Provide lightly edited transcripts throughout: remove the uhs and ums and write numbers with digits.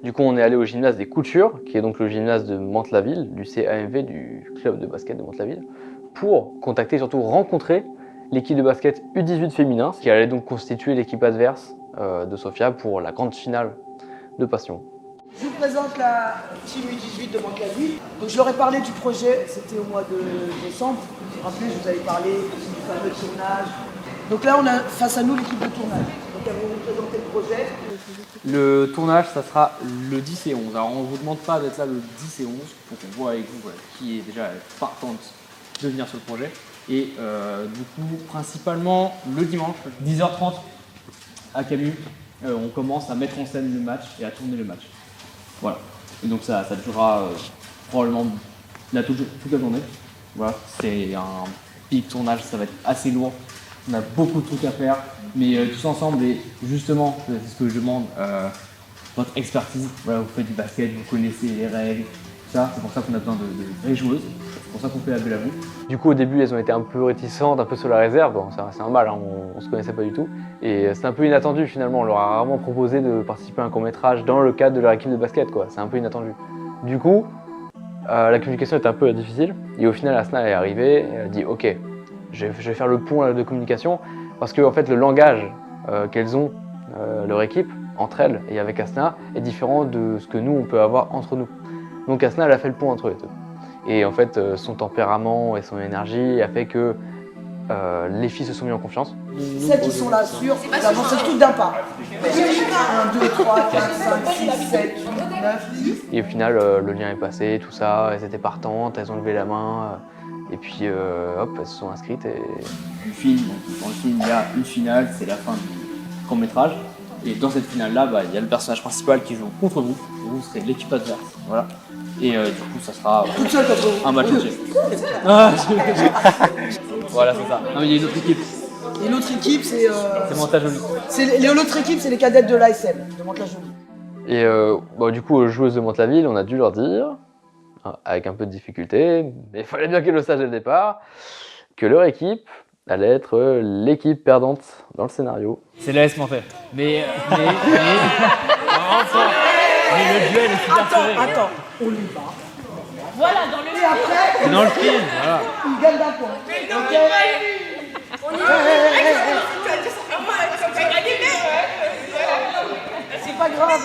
Du coup, on est allé au gymnase des Coutures, qui est donc le gymnase de Mantes-la-Ville, du CAMV, du club de basket de Mantes-la-Ville, pour contacter et surtout rencontrer l'équipe de basket U18 féminin, qui allait donc constituer l'équipe adverse de Sofia pour la grande finale de Passion. Je vous présente la team U18 de Mantes-la-Ville. Donc je leur ai parlé du projet, c'était au mois de décembre. Vous vous rappelez, je vous avais parlé du fameux tournage. Donc là, on a face à nous l'équipe de tournage. Donc elles vont vous présenter le projet. Le tournage, ça sera le 10 et 11. Alors on ne vous demande pas d'être là le 10 et 11 pour qu'on voit avec vous qui est déjà partante de venir sur le projet. Et du coup, principalement le dimanche, 10h30 à Camus, on commence à mettre en scène le match et à tourner le match. Voilà. Et donc ça durera probablement toute la journée. Voilà. C'est un big tournage, ça va être assez lourd. On a beaucoup de trucs à faire, mais tous ensemble, et justement, c'est ce que je demande, votre expertise. Voilà, vous faites du basket, vous connaissez les règles, tout ça. C'est pour ça qu'on a besoin de vraies joueuses. C'est pour ça qu'on fait appel à vous. Du coup, au début, elles ont été un peu réticentes, un peu sur la réserve. Bon, c'est normal, hein, on se connaissait pas du tout. Et c'est un peu inattendu finalement. On leur a rarement proposé de participer à un court-métrage dans le cadre de leur équipe de basket, quoi. C'est un peu inattendu. Du coup, la communication était un peu difficile. Et au final, Asna est arrivée, elle a dit OK, je vais faire le pont de communication. Parce que en fait, le langage qu'elles ont, leur équipe, entre elles et avec Asna, est différent de ce que nous, on peut avoir entre nous. Donc Asna, elle a fait le pont entre les deux. Et en fait, son tempérament et son énergie a fait que les filles se sont mises en confiance. Celles qui sont là sûres, vous avancez toutes d'un pas. 1, 2, 3, 4, 5, 6, 7, 8, 9, 10. Et au final, le lien est passé, tout ça, elles étaient partantes, elles ont levé la main. Et puis hop, elles se sont inscrites. Et... Le film, dans le film, il y a une finale, c'est la fin du court-métrage. Et dans cette finale-là, il y a le personnage principal qui joue contre vous. Et vous serez l'équipe adverse. Voilà. Et du coup, ça sera un match entier. Voilà, c'est ça. Non, mais il y a une autre équipe. Et l'autre équipe, c'est. C'est Mantes-la-Jolie. L'autre équipe, c'est les cadettes de l'ASM, de Mantes-la-Jolie. Et du coup, aux joueuses de Mantes-la-Ville, on a dû leur dire, avec un peu de difficulté, mais il fallait bien qu'elles le sachent dès le départ, que leur équipe allait être l'équipe perdante dans le scénario. C'est l'AS Mantes. Mais le duel est super serré. Attends, on y va. Voilà, dans le Et après, C'est dans le film, voilà. ils gagnent d'un point. Ok. On y va. C'est pas grave,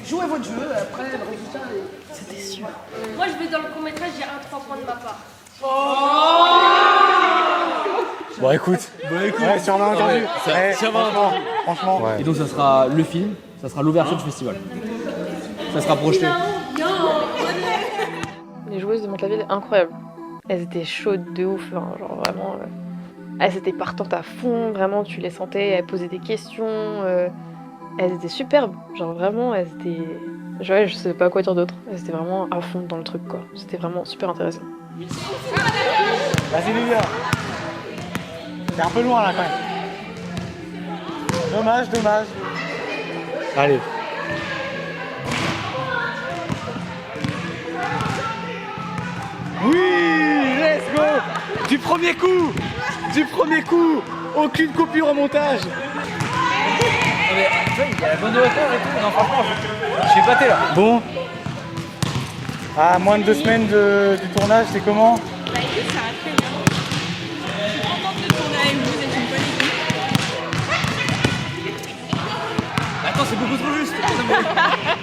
jouez votre jeu, après le résultat est... C'était sûr. Moi, je vais dans le court-métrage, j'ai un 3 points de ma part. Bon écoute, ouais, si on a entendu, franchement. Et donc ça sera le film, ça sera l'ouverture du festival. Ça sera projeté. Les joueuses de Mantes-la-Ville, incroyables. Elles étaient chaudes de ouf, hein, genre vraiment. Elles étaient partantes à fond, vraiment, tu les sentais, elles posaient des questions. Elles étaient superbes, genre vraiment, elles étaient. Je sais pas quoi dire d'autre. Elles étaient vraiment à fond dans le truc, quoi. C'était vraiment super intéressant. Vas-y Livia. T'es un peu loin là quand même. Dommage. Allez. Oui, let's go. Du premier coup. Aucune coupure au montage. Il y a la bonne hauteur et tout. Non, franchement, je suis batté là. Bon. À moins de 2 semaines du tournage, c'est comment? Bah écoute, ça va très bien. Je suis contente de tourner avec vous, vous êtes une bonne équipe. Attends, c'est beaucoup trop juste.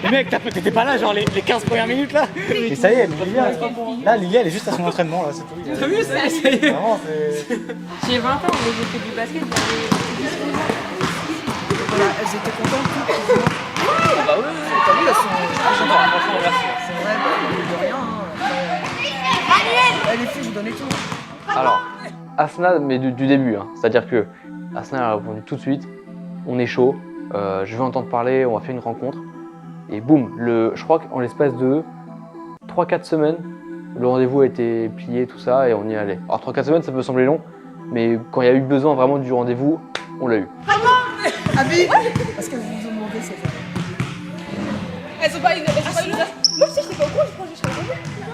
Mais mec, t'étais pas là genre les 15 premières minutes là? Et ça y est, Lilia elle est juste à son entraînement là, c'est tout. T'as vu ça y est. Vraiment, c'est... J'ai 20 ans, mais j'ai fait du basket, j'avais 10 ans. Voilà, elles étaient contentes toutes. Bah oui, T'as vu, elles sont... franchement, merci. C'est vrai, de rien. Hein. Les filles, je vous donnais tout. Alors, Asna, mais du début, hein. C'est-à-dire que Asna a répondu tout de suite, on est chaud, je veux entendre parler, on va faire une rencontre. Et boum, je crois qu'en l'espace de 3-4 semaines, le rendez-vous a été plié, tout ça, et on y allait. Alors 3-4 semaines, ça peut sembler long, mais quand il y a eu besoin vraiment du rendez-vous, on l'a eu. Abby, parce qu'elles vous ont demandé ça. Elles sont pas une... Moi aussi, je sais pas au courant, je crois que je serais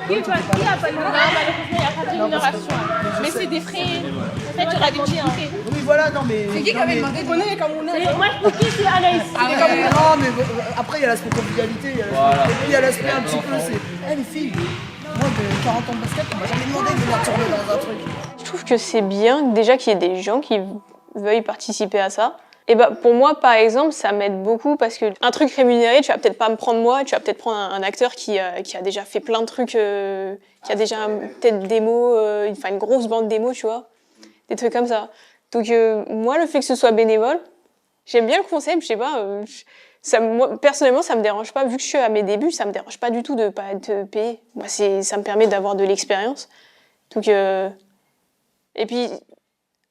Qui a pas de Non, malheureusement, il n'y a pas de rémunération. Mais c'est des frais. En fait, tu auras des petits frais. Oui, voilà, non, mais. C'est qui qui avait demandé de connaître comme on est? Moi, je dis c'est Anaïs. Non, mais après, il y a l'aspect convivialité, il y a l'aspect un petit peu. C'est. Les filles, moi, de 40 ans de basket, on m'a jamais demandé de venir tourner dans un truc. Je trouve que c'est bien déjà qu'il y ait des gens qui veuillent participer à ça. Et bah, pour moi, par exemple, ça m'aide beaucoup parce qu'un truc rémunéré, tu vas peut-être pas me prendre moi, tu vas peut-être prendre un acteur qui a déjà fait plein de trucs, qui a déjà peut-être une grosse bande démo, tu vois, des trucs comme ça. Donc moi, le fait que ce soit bénévole, j'aime bien le concept, je sais pas, moi, personnellement, ça me dérange pas, vu que je suis à mes débuts, ça me dérange pas du tout de pas être payé. Moi, ça me permet d'avoir de l'expérience. Donc, et puis,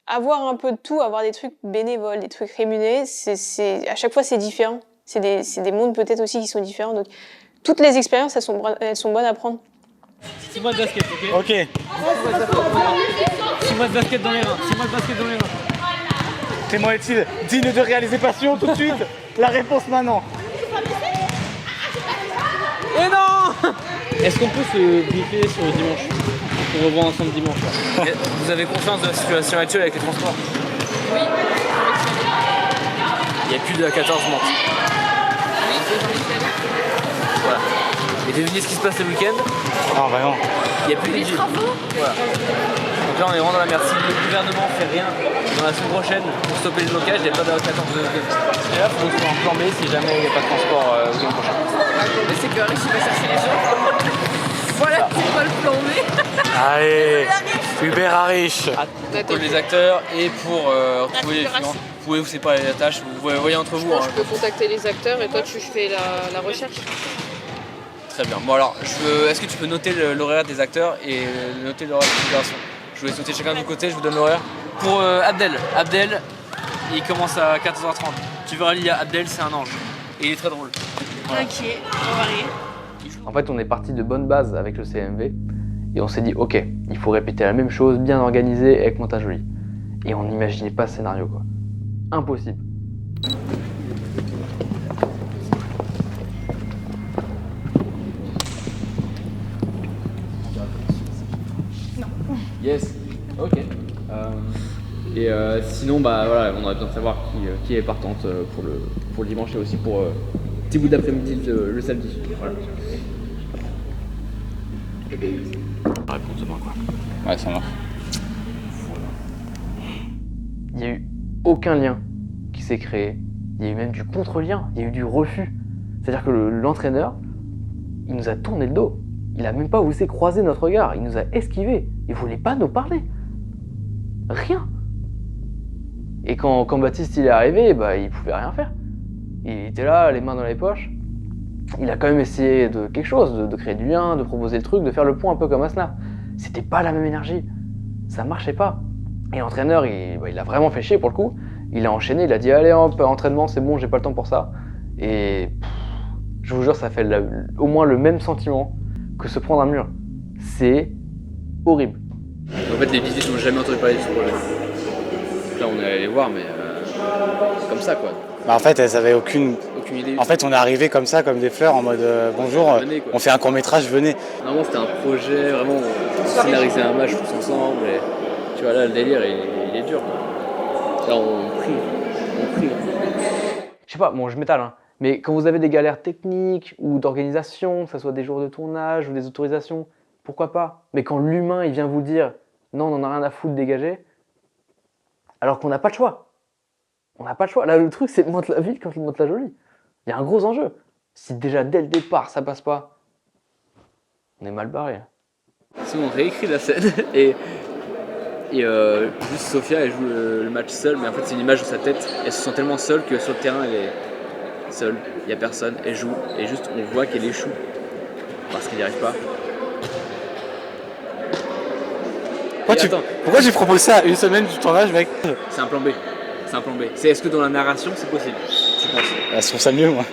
avoir un peu de tout, avoir des trucs bénévoles, des trucs rémunérés, à chaque fois c'est différent. C'est des mondes peut-être aussi qui sont différents. Donc toutes les expériences, elles sont bonnes à prendre. 6 mois de basket, ok. Ok. 6 mois de basket dans les reins. 6 mois de basket dans les reins. Clément est-il digne de réaliser passion tout de suite? La réponse maintenant. Et non! Est-ce qu'on peut se briefer sur le dimanche? On revoit ensemble dimanche. Vous avez conscience de la situation actuelle avec les transports? Oui. Il n'y a plus de 14 morts. Voilà. Et devinez ce qui se passe le week-end? Ah, vraiment. Il n'y a plus de vigile. Voilà. Donc là, on est vraiment dans la merde. Si le gouvernement fait rien dans la semaine prochaine pour stopper le blocage, il n'y a pas de 14 de. Et là, il faut qu'on soit en plan B si jamais il n'y a pas de transport le week-end prochain. Mais c'est que Rich, il va chercher les gens. Voilà, c'est pas le plan B. Allez, Hubert Harish. Pour les acteurs et pour retrouver les clients. Vous pouvez vous séparer les tâches, vous voyez entre vous. Je peux contacter les acteurs et toi tu fais la recherche. Très bien. Bon alors, est-ce que tu peux noter l'horaire des acteurs et noter l'horaire de libération? Je vous laisse noter chacun de votre côté, je vous donne l'horaire. Pour Abdel, il commence à 14h30. Tu verras, il y a Abdel, c'est un ange. Et il est très drôle. Voilà. Ok, on va rire. En fait, on est parti de bonnes bases avec le CMV et on s'est dit, ok, il faut répéter la même chose, bien organisé, avec montage joli. Et on n'imaginait pas ce scénario, quoi. Impossible. Yes, ok. Et sinon, bah voilà, on aurait besoin de savoir qui est partante pour le dimanche et aussi pour petit bout d'après-midi le samedi. Voilà. Réponse demain, quoi. Ouais, ça marche. Il n'y a eu aucun lien qui s'est créé. Il y a eu même du contre-lien, il y a eu du refus. C'est-à-dire que l'entraîneur, il nous a tourné le dos. Il n'a même pas osé croiser notre regard, il nous a esquivé. Il ne voulait pas nous parler. Rien. Et quand Baptiste il est arrivé, bah, il pouvait rien faire. Il était là, les mains dans les poches. Il a quand même essayé de quelque chose, de créer du lien, de proposer le truc, de faire le point un peu comme Asna. C'était pas la même énergie. Ça marchait pas. Et l'entraîneur, il a vraiment fait chier pour le coup. Il a enchaîné, il a dit allez hop, entraînement, c'est bon, j'ai pas le temps pour ça. Et je vous jure, ça fait au moins le même sentiment que se prendre un mur. C'est horrible. En fait, les visites n'ont jamais entendu parler de ce projet. Là, on est allé les voir, mais c'est comme ça, quoi. Bah en fait, elles avaient aucune idée. En fait, on est arrivé comme ça, comme des fleurs, en mode bonjour, Venez, quoi. on fait un court-métrage, venez. Normalement, c'était un projet, vraiment, on scénarisait un match tous ensemble. Et, tu vois, là, le délire, il est dur, quoi. Là, on prie. Je sais pas, bon, je m'étale, hein. Mais quand vous avez des galères techniques ou d'organisation, que ce soit des jours de tournage ou des autorisations, pourquoi pas? Mais quand l'humain, il vient vous dire non, on en a rien à foutre, dégagez, alors qu'on n'a pas le choix. On n'a pas le choix. Là, le truc, c'est le monte la ville quand le monte la jolie. Il y a un gros enjeu. Si déjà dès le départ ça passe pas, on est mal barré. Sinon, on réécrit la scène et juste Sophia, elle joue le match seule, mais en fait, c'est une image de sa tête. Elle se sent tellement seule que sur le terrain, elle est seule, il n'y a personne, elle joue et juste on voit qu'elle échoue parce qu'elle n'y arrive pas. Pourquoi tu proposes ça à une semaine du tournage, mec? C'est un plan B. Est-ce que dans la narration c'est possible, tu penses? Je trouve ça mieux, moi.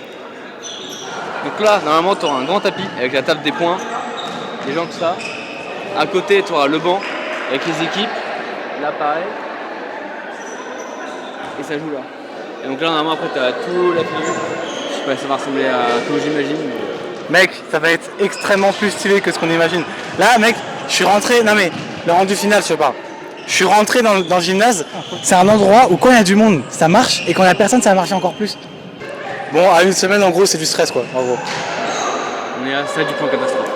Donc là, normalement, tu auras un grand tapis avec la table des points, des gens comme ça. À côté, tu auras le banc avec les équipes. Là, pareil. Et ça joue là. Et donc là, normalement, après, tu as tout la finale. Je sais pas, ça va ressembler à tout, j'imagine. Mais Mec, ça va être extrêmement plus stylé que ce qu'on imagine. Là, mec, je suis rentré, non mais, le rendu final, je parle. Je suis rentré dans le gymnase, c'est un endroit où quand il y a du monde, ça marche, et quand il n'y a personne, ça va marcher encore plus. Bon, à une semaine, en gros, c'est du stress, quoi, en gros. On est à ça du plan catastrophe.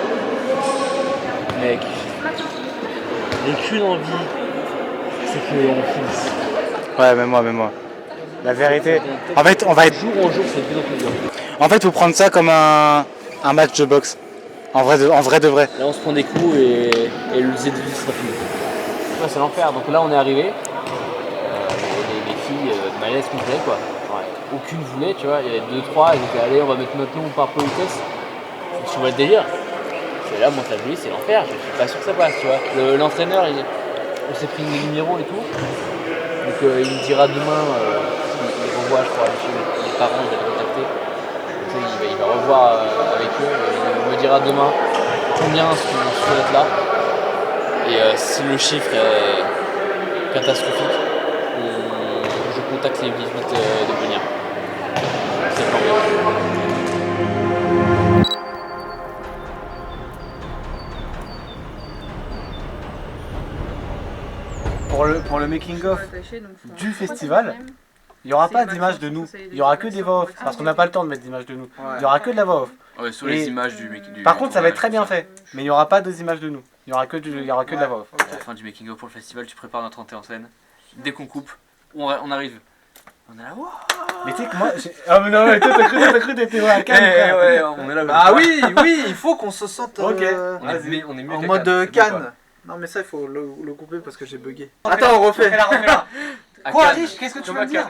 Mec, j'ai qu'une envie, c'est qu'on finisse. Ouais, même moi. La vérité, en fait, on va être... Jour en jour, c'est de plus en plus dur. En fait, faut prendre ça comme un match de boxe. En vrai de vrai. Là, on se prend des coups et le Z2 sera fini. Ouais, c'est l'enfer. Donc là, on est arrivé. Les filles de malaise complet, quoi. Ouais. Aucune voulait, tu vois. Il y avait 2-3, elles étaient allées, on va mettre notre nom par politesse. Tu vois le délire. C'est là, mon tablier, c'est l'enfer. Je suis pas sûr que ça passe, tu vois. L'entraîneur, on s'est pris des numéros et tout. Donc il me dira demain, il revoit, je crois, les parents, il va les contacter. Donc, il va revoir avec eux. Il me dira demain combien sont être là. Et si le chiffre est catastrophique, je contacte les 18 de venir. C'est le plan B. Pour le making-of du festival, il n'y aura pas d'image de nous. Il n'y aura que des voix off. Parce qu'on n'a pas le temps de mettre d'image de nous. Il n'y aura que de la voix off. Ouais, sur les images du making-of. Par contre, ça va être très bien fait. Mais il n'y aura pas deux images de nous. Il n'y aura que de la voix off. À la fin du making-of pour le festival, tu prépares notre entrée en scène. Dès qu'on coupe, on arrive. On est là, waouh. Mais tu sais que moi, ah mais non, mais toi t'as cru d'être à Cannes. Ouais, on est là. Ah oui, il faut qu'on se sente Ok. On est mieux en qu'à mode Cannes. Cannes. Non mais ça il faut le couper parce que j'ai bugué. Attends, on refait. Quoi, Rich? Qu'est-ce que tu veux dire?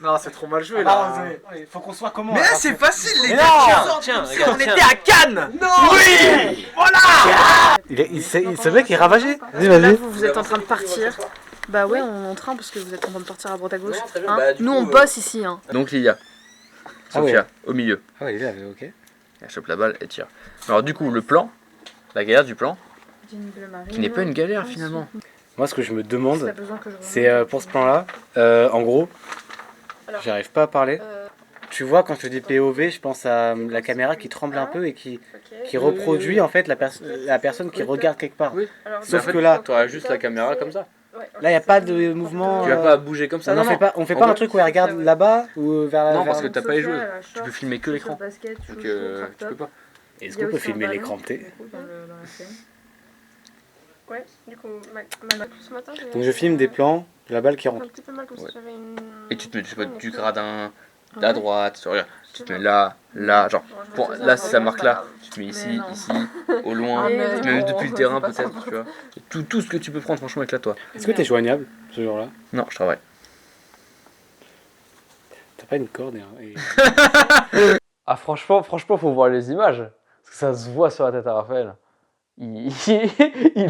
Non, c'est trop mal joué Ah, là. désolé. Faut qu'on soit comment? Mais là c'est facile les Mais gars. non. Tiens, On était à Cannes. Non. Oui. Ce mec est ravagé. Là, vous êtes en train de partir. Bah ouais, on est en train parce que vous êtes en train de partir à droite à gauche. Hein. Nous, on bosse ici. Hein. Donc Lilia, Ah ouais. Sophia, au milieu. Ah ouais, il est là, ok. Elle chope la balle et tire. Alors du coup, le plan, la galère du plan, qui n'est pas une galère finalement. Moi, ce que je me demande, c'est pour ce plan-là, en gros, j'arrive pas à parler. Tu vois, quand je dis POV, je pense à la caméra qui tremble un peu et qui reproduit en fait la personne qui regarde quelque part. Sauf que là, tu auras juste la caméra comme ça. là, il n'y a pas de mouvement. Tu vas pas bouger comme ça. on fait pas, En pas un gros- truc où elle regarde là-bas ou vers la. Non, vers- parce que t'as pas les joueuses. Tu peux filmer que l'écran. Donc tu peux pas. Est-ce qu'on peut filmer l'écran T? Ouais, du coup, ce matin, j'ai Donc je filme des plans de la balle qui un rentre. petit peu mal comme si j'avais une. Et tu te mets, je sais pas, du gradin à droite, regarde, tu te mets là, genre, là si ça marque là, tu te mets ici, ici, au loin, tu te mets même depuis le terrain peut-être, tu vois. Tout ce que tu peux prendre, franchement, éclate-toi. Est-ce que t'es joignable ce jour-là? Non, je travaille. T'as pas une corde et Ah franchement, faut voir les images. Parce que ça se voit sur la tête à Raphaël. Il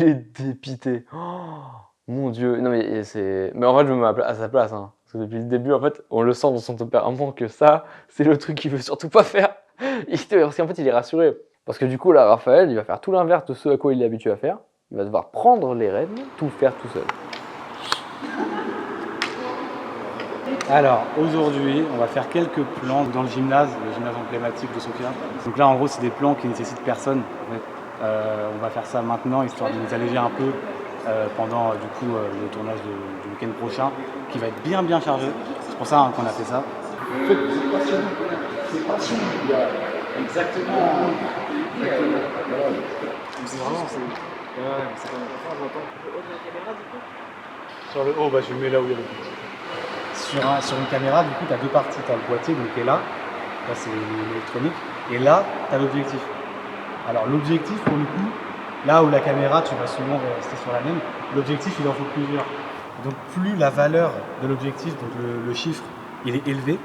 est dépité. Oh, mon Dieu. Non mais c'est. Mais en fait, je me mets à sa place. Hein. Parce que depuis le début, en fait, on le sent dans son tempérament que ça, c'est le truc qu'il veut surtout pas faire. Parce qu'en fait, il est rassuré. Parce que du coup, là, Raphaël, il va faire tout l'inverse de ce à quoi il est habitué à faire. Il va devoir prendre les rênes, tout faire tout seul. Alors, aujourd'hui, on va faire quelques plans dans le gymnase emblématique de Sofia. Donc là, en gros, c'est des plans qui nécessitent personne. En fait. On va faire ça maintenant, histoire de nous alléger un peu pendant du coup, le tournage du week-end prochain, qui va être bien chargé. C'est pour ça qu'on a fait ça. C'est passionnant. C'est passionnant. Il y a exactement... C'est vraiment... c'est sur le haut, bah, je le mets là où il y a le but. Sur une caméra, du coup, tu as deux parties. Tu as le boîtier donc, qui est là c'est l'électronique, et là, tu as l'objectif. Alors l'objectif, pour le coup, là où la caméra, tu vas souvent rester sur la même, l'objectif, il en faut plusieurs. Donc plus la valeur de l'objectif, donc le chiffre, il est élevé,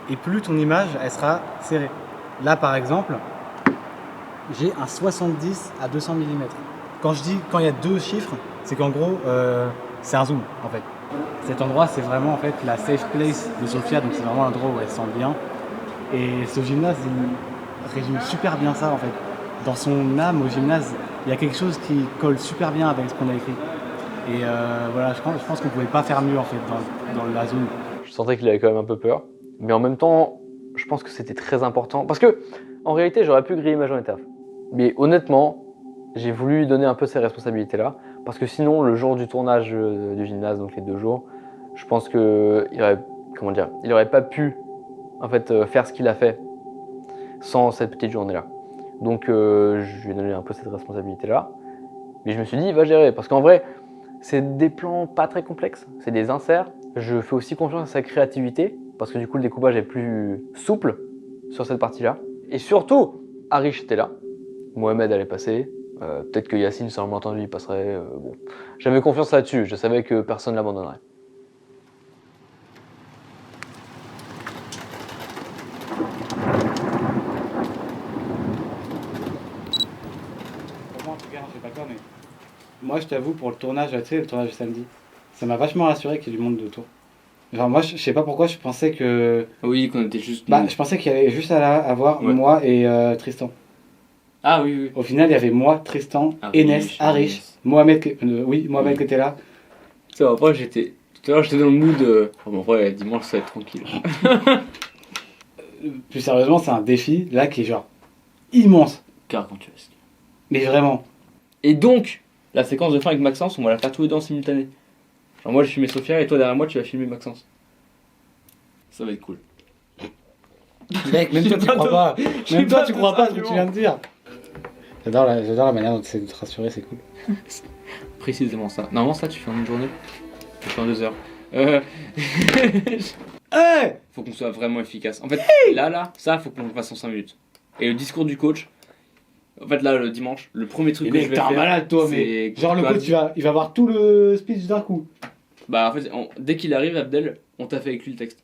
et plus ton image, elle sera serrée. Là, par exemple, j'ai un 70 à 200 mm. Quand il y a deux chiffres, c'est qu'en gros, c'est un zoom, en fait. Cet endroit, c'est vraiment en fait la safe place de Sofia, donc c'est vraiment l'endroit où elle se sent bien. Et ce gymnase, il résume super bien ça en fait. Dans son âme au gymnase, il y a quelque chose qui colle super bien avec ce qu'on a écrit. Et voilà, je pense qu'on pouvait pas faire mieux en fait dans la zone. Je sentais qu'il avait quand même un peu peur. Mais en même temps, je pense que c'était très important. Parce que En réalité, j'aurais pu griller ma journée taf. Mais honnêtement, j'ai voulu lui donner un peu ces responsabilités-là, parce que sinon, le jour du tournage du gymnase, donc les 2 jours, je pense qu'il aurait pas pu en fait, faire ce qu'il a fait sans cette petite journée-là. Donc je lui ai donné un peu cette responsabilité-là. Mais je me suis dit, il va gérer, parce qu'en vrai, c'est des plans pas très complexes, c'est des inserts. Je fais aussi confiance à sa créativité, parce que du coup, le découpage est plus souple sur cette partie-là. Et surtout, Arish était là, Mohamed allait passer, peut-être que Yacine, sans entendu, il passerait. Bon. J'avais confiance là-dessus, je savais que personne ne l'abandonnerait. Pour moi, en tout cas, je sais pas toi, mais moi, je t'avoue, pour le tournage, tu sais, le tournage de samedi, ça m'a vachement rassuré qu'il y ait du monde autour. Genre, moi, je sais pas pourquoi, je pensais que. Oui, qu'on était juste. Bah, je pensais qu'il y avait juste à avoir moi et Tristan. Ah oui, oui. Au final, il y avait moi, Tristan, Enes, Arish, Mohamed, Mohamed qui était là. Ça va pas, j'étais. Tout à l'heure, j'étais dans le mood. Oh, bon, ouais, dimanche, ça va être tranquille. Plus sérieusement, c'est un défi, là, qui est genre immense. Gargantuesque. Mais vraiment. Et donc, la séquence de fin avec Maxence, on va la faire tous les deux en simultané. Genre, moi, je filmer Sophia et toi, derrière moi, tu vas filmer Maxence. Ça va être cool. Mec, même toi, tu crois pas. Même toi, tu crois pas à ce que tu viens de dire. J'adore la manière dont tu sais te rassurer, c'est cool. Précisément ça. Normalement, ça, tu fais en une journée. Tu fais en 2 heures. Hey, faut qu'on soit vraiment efficace. En fait, là, ça, faut qu'on le fasse en 5 minutes. Et le discours du coach, en fait, là, le dimanche, le premier truc que je vais t'es un faire. malade, toi, mais. Genre, le coach, il va voir tout le speech d'un coup. Bah, en fait, dès qu'il arrive, Abdel, on t'a fait avec lui le texte.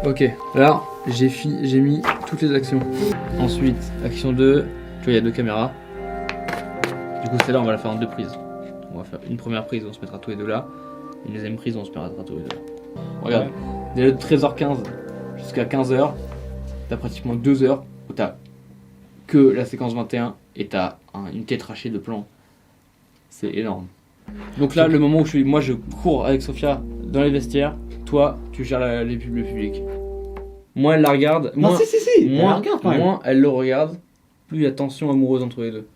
Ok, là, j'ai mis toutes les actions. Ensuite, action 2, tu vois, il y a 2 caméras. Du coup, celle-là, on va la faire en 2 prises. On va faire une première prise, on se mettra tous les deux là. Une deuxième prise, on se mettra tous les deux là. Regarde, déjà de 13h15 jusqu'à 15h, t'as pratiquement 2 heures où t'as que la séquence 21 et t'as une tête rachée de plans. C'est énorme. Donc là, le moment où moi je cours avec Sophia dans les vestiaires, toi, tu gères le public. Moins elle la regarde, Non, moins, si, moins, elle regarde quand même. moins elle le regarde, plus il y a tension amoureuse entre les deux.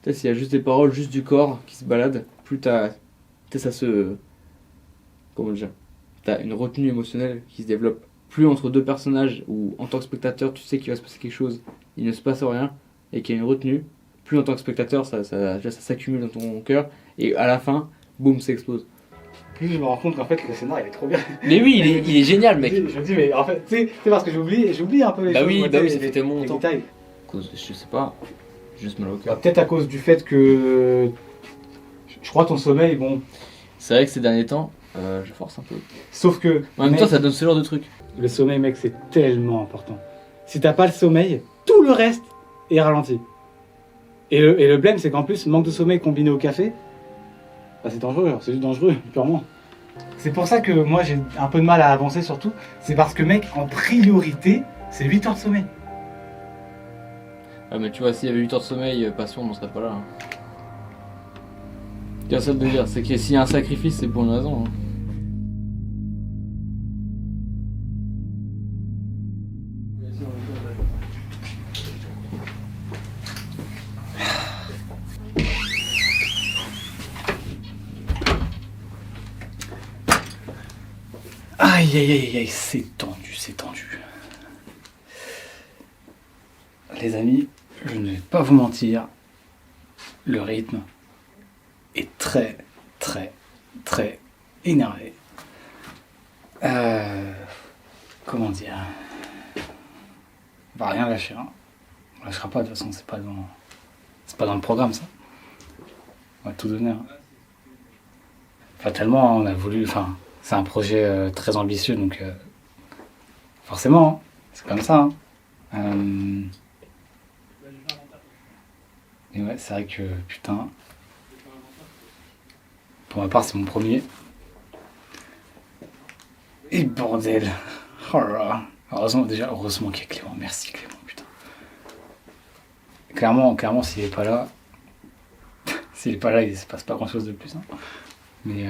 Tu sais, s'il y a juste des paroles, juste du corps qui se balade, plus ça se... Comment dire ? T'as une retenue émotionnelle qui se développe. Plus entre 2 personnages où en tant que spectateur tu sais qu'il va se passer quelque chose, il ne se passe rien et qu'il y a une retenue, plus en tant que spectateur ça s'accumule dans ton cœur et à la fin, boum, ça explose. Plus je me rends compte qu'en fait le scénario il est trop bien. Mais oui, il est génial, mec. Je me dis, mais en fait, tu sais parce que j'oublie un peu les choses. Bah oui, ça fait tellement longtemps. Détails. Cause, je sais pas, juste mal au cœur. Peut-être à cause du fait que je crois ton sommeil, bon. C'est vrai que ces derniers temps, je force un peu. Sauf que. En même temps, ça donne ce genre de truc. Le sommeil, mec, c'est tellement important. Si t'as pas le sommeil, tout le reste est ralenti. Et le blême, c'est qu'en plus, manque de sommeil combiné au café, bah c'est dangereux, c'est juste dangereux, purement. C'est pour ça que moi j'ai un peu de mal à avancer surtout, c'est parce que mec, en priorité, c'est 8 heures de sommeil. Ah mais tu vois, s'il y avait 8 heures de sommeil, passion, on n'en serait pas là. Hein. Tu vois ça de dire, c'est que s'il y a un sacrifice, c'est pour une raison. Hein. Aïe aïe aïe aïe, c'est tendu, c'est tendu. Les amis, je ne vais pas vous mentir, le rythme est très très très énervé. Comment dire, on va rien lâcher, hein. On lâchera pas, de toute façon, c'est pas dans le programme ça. On va tout donner. Hein. Enfin, tellement on a voulu, enfin, c'est un projet très ambitieux, donc forcément, hein, c'est comme ça. Hein. Et ouais, c'est vrai que, putain, pour ma part, c'est mon premier. Et bordel, oh là là. Heureusement qu'il y a Clément, merci Clément, putain. Clairement, s'il est pas là, il se passe pas grand chose de plus. Hein. Mais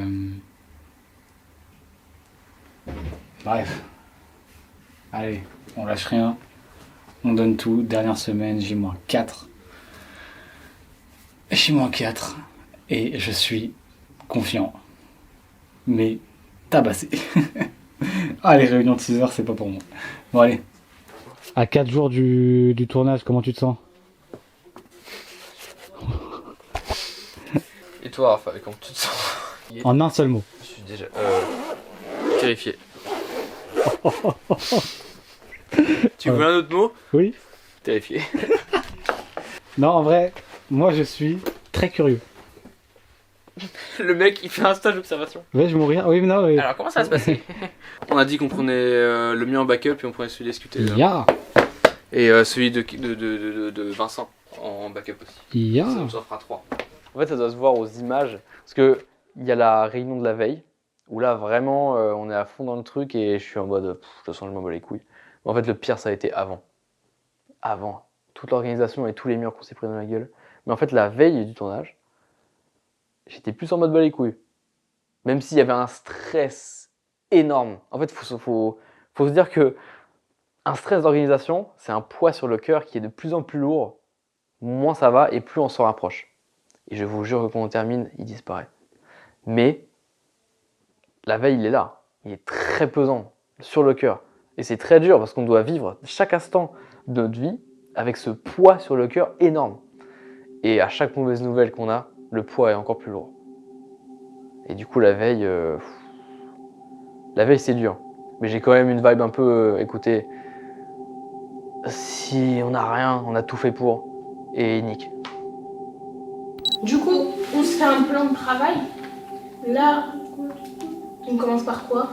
bref, allez, on lâche rien. On donne tout. Dernière semaine, J-4. J-4. Et je suis confiant. Mais tabassé. Ah, les réunions de 6 heures, c'est pas pour moi. Bon, allez. À 4 jours du tournage, comment tu te sens? Et toi, Raphaël, comment tu te sens? En un seul mot. Je suis déjà terrifié. Tu veux un autre mot? Oui. Terrifié. Non, en vrai, moi je suis très curieux. Le mec, il fait un stage d'observation. Ouais, je m'en Oui, mais non. Mais... Alors, comment ça va se passer? On a dit qu'on prenait le mien en backup et on prenait celui d'Escuté. Ya. Et celui de Vincent en backup aussi. Ya. Ça nous en fera 3. En fait, ça doit se voir aux images. Parce qu'il y a la réunion de la veille, où là, vraiment, on est à fond dans le truc et je suis en mode, de toute façon, je m'en bats les couilles. Mais en fait, le pire, ça a été avant. Avant. Toute l'organisation et tous les murs qu'on s'est pris dans la gueule. Mais en fait, la veille du tournage, j'étais plus en mode bas les couilles. Même s'il y avait un stress énorme. En fait, faut se dire que un stress d'organisation, c'est un poids sur le cœur qui est de plus en plus lourd. Moins ça va et plus on s'en rapproche. Et je vous jure que quand on termine, il disparaît. Mais la veille, il est là. Il est très pesant sur le cœur. Et c'est très dur parce qu'on doit vivre chaque instant de notre vie avec ce poids sur le cœur énorme. Et à chaque mauvaise nouvelle qu'on a, le poids est encore plus lourd. Et du coup, la veille, c'est dur. Mais j'ai quand même une vibe un peu, écoutez, si on n'a rien, on a tout fait pour, et nique. Du coup, on se fait un plan de travail. Là, on commence par quoi?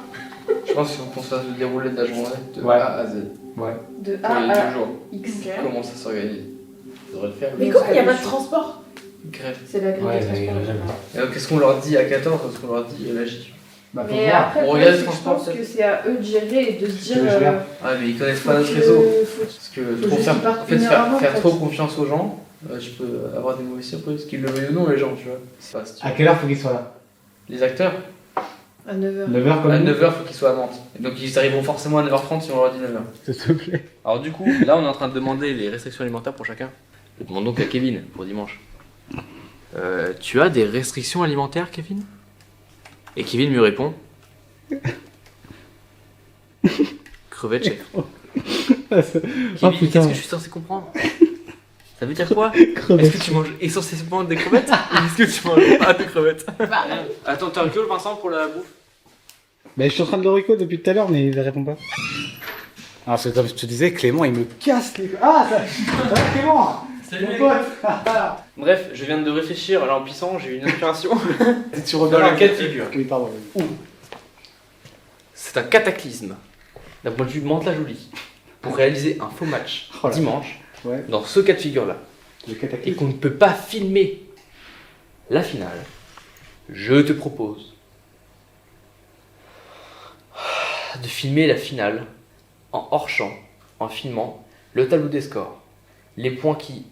Je pense qu'il faut qu'on se fasse le déroulé de la journée de Ouais. A à Z. Ouais. De Pour A les à 2 jours. X. Comment ça s'organise? Ça devrait le faire. Mais comment il n'y a pas de transport? Grève. C'est la grève Ouais, des transports. Et alors, qu'est-ce qu'on leur dit à 14? Qu'est-ce qu'on leur dit la J? Bah, faut Mais voir. après, On le regarde problème, le c'est que je transport, pense peut-être. que c'est à eux de gérer et de se dire. que je gère. Ah, mais ils connaissent pas notre réseau. Parce que faut pour juste faire, qu'ils partent en fait, une heure avant, en faire fait. trop confiance aux gens, je peux avoir des mauvaises surprises, qu'ils le veuillent ou non, les gens, tu vois. C'est pas, si tu À veux. quelle heure faut qu'il soit là? Les acteurs, À 9h. 9h comme à nous 9h, faut qu'ils soient à Mantes. Et donc ils arriveront forcément à 9h30 si on leur dit 9h. S'il te plaît. Alors du coup, là on est en train de demander les restrictions alimentaires pour chacun. Je demande donc à Kevin pour dimanche. Tu as des restrictions alimentaires, Kevin? Et Kevin me répond. Crevettes, chef. Kevin, putain. qu'est-ce que je suis censé comprendre? Ça veut dire quoi? Est-ce que tu manges essentiellement des crevettes? Ou est-ce que tu manges pas de crevettes? Attends, t'as un gueule, Vincent, pour la bouffe? Bah, je suis en train de le recall depuis tout à l'heure, mais il ne répond pas. Alors, c'est comme je te disais, Clément, il me casse les... Ah, ça va, Clément. Salut, Mon mec. pote. Bref, je viens de réfléchir, alors en pissant, j'ai eu une inspiration. Tu Dans le cas de figure. Oui, pardon. C'est un cataclysme, d'un point de vue Mantes-la-Jolie, pour réaliser un faux match Oh là. dimanche, Ouais. dans ce cas de figure-là, Le et cataclysme. qu'on ne peut pas filmer la finale, je te propose de filmer la finale en hors-champ, en filmant le tableau des scores, les points qui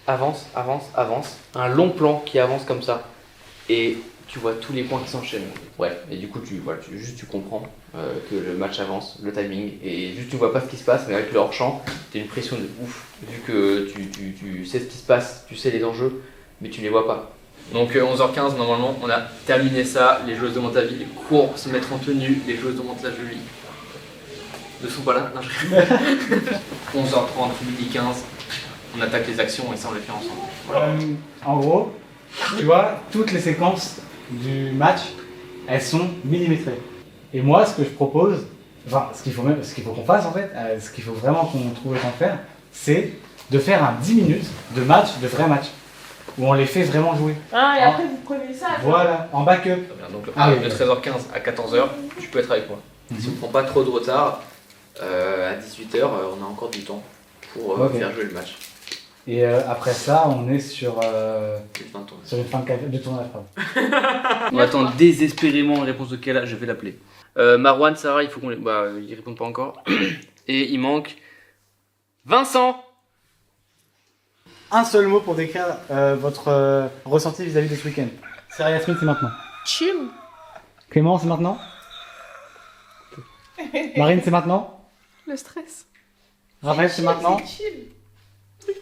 avancent, un long plan qui avance comme ça, et tu vois tous les points qui s'enchaînent. Ouais, et du coup, tu comprends que le match avance, le timing, et juste tu vois pas ce qui se passe, mais avec le hors-champ, t'as une pression de ouf, vu que tu sais ce qui se passe, tu sais les enjeux, mais tu les vois pas. Donc 11h15, normalement, on a terminé ça, les joueuses de Mantes-la-Ville courent se mettre en tenue, les joueuses de Mantes-la-Jolie ne sont pas là, non, je... 11h30, midi 15, on attaque les actions et ça on les fait ensemble. Voilà. En gros, tu vois, toutes les séquences du match, elles sont millimétrées. Et moi, ce que je propose, enfin, ce qu'il faut qu'on fasse en fait, ce qu'il faut vraiment qu'on trouve le temps de faire, c'est de faire un 10 minutes de match, de vrai match, où on les fait vraiment jouer. Ah, et après, vous prenez ça. Voilà, en backup. Très bien, donc Ah oui, de oui. 13h15 à 14h, tu peux être avec moi. Si on ne prend pas trop de retard, à 18h, on a encore du temps pour Ok. faire jouer le match. Et après ça, on est sur, Les 20 tours. sur une fin de tournage. Pardon. On attend désespérément une réponse de Kella, je vais l'appeler. Marwan, Sarah, il faut qu'on les... Bah, ils répondent pas encore. Et il manque Vincent. Un seul mot pour décrire votre ressenti vis-à-vis de ce week-end. Sarah Yasmine, c'est maintenant. Chill. Clément, c'est maintenant. Marine, c'est maintenant. Le stress. Raphaël, c'est maintenant. C'est chill.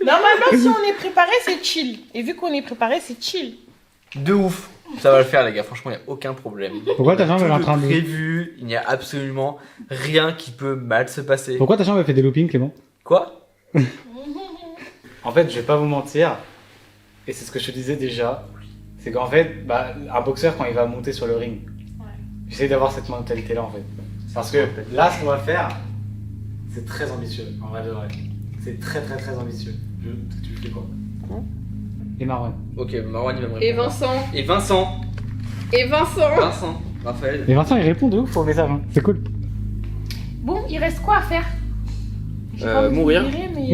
Normalement, si on est préparé, c'est chill. Et vu qu'on est préparé, c'est chill. De ouf. Ça va le faire, les gars. Franchement, il n'y a aucun problème. Pourquoi ta jambe elle est en train de... Prévu, il n'y a absolument rien qui peut mal se passer. Pourquoi ta jambe elle fait des loopings, Clément? Quoi? En fait, je vais pas vous mentir, et c'est ce que je te disais déjà, c'est qu'en fait, un boxeur, quand il va monter sur le ring, j'essaie d'avoir cette mentalité-là, en fait. Parce que là, ce qu'on va faire, c'est très ambitieux, en vrai de vrai. C'est très très très ambitieux. Tu fais quoi? Et Marwan. Ok, Marwan, il va me répondre. Et Vincent. Et Vincent. Et Vincent. Vincent. Raphaël. Et Vincent, il répond de ouf au message, hein. C'est cool. Bon, il reste quoi à faire? J'ai pas envie de mourir. virer, mais...